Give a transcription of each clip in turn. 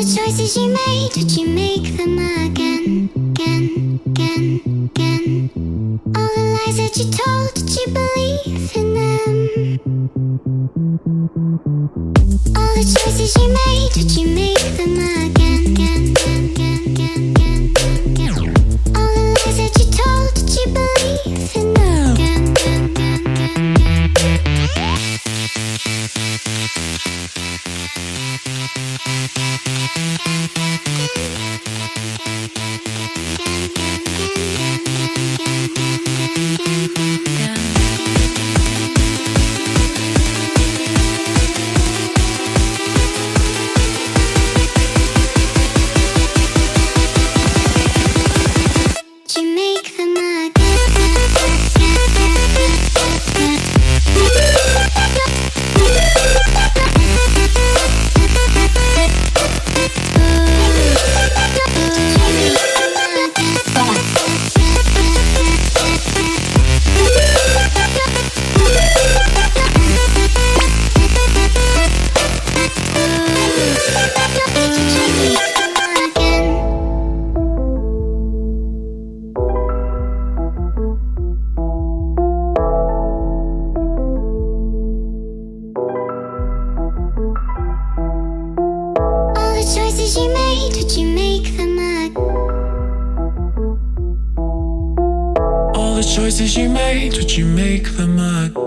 the choices you made, would you make them again, again, again, again? All the lies that you told, did you believe in them? All the choices you made, would you make them again, again, again, again, again, again? All the lies that you told, did you believe in them? Again, again, again, again, again. Choices you made, would you make them again? All the choices you made, would you make them again?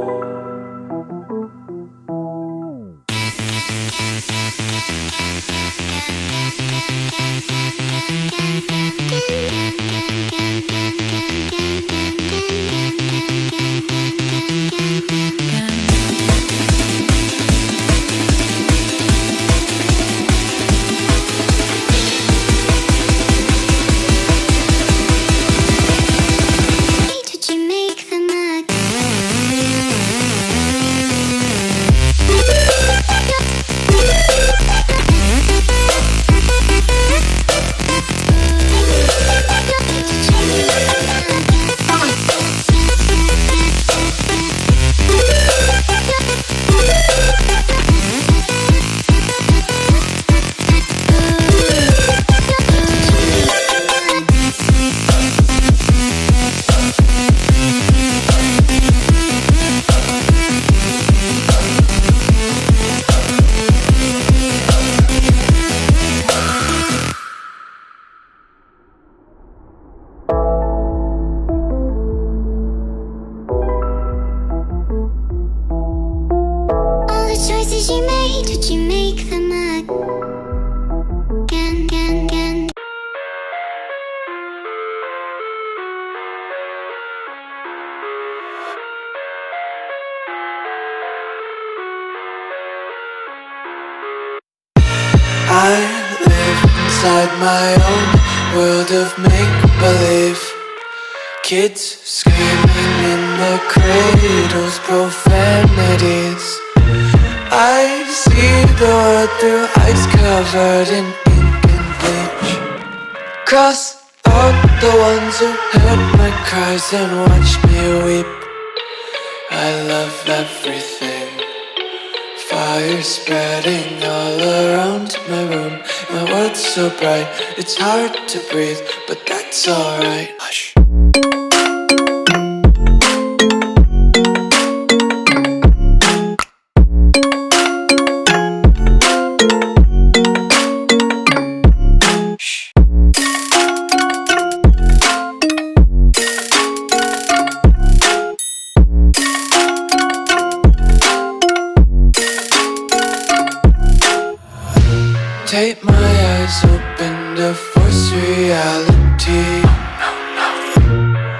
Choices you made, would you make them again, again, again? I live inside my own world of make-believe. Kids screaming in their cradles, profanities. I see the world through ice covered in ink and bleach. Cross out the ones who heard my cries and watched me weep. I love everything. Fire spreading all around my room. My world's so bright, it's hard to breathe, but that's alright. Hush. Tape my eyes open to force reality.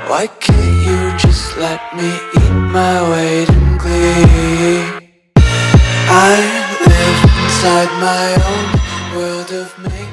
Why can't you just let me eat my weight in glee? I live inside my own world of make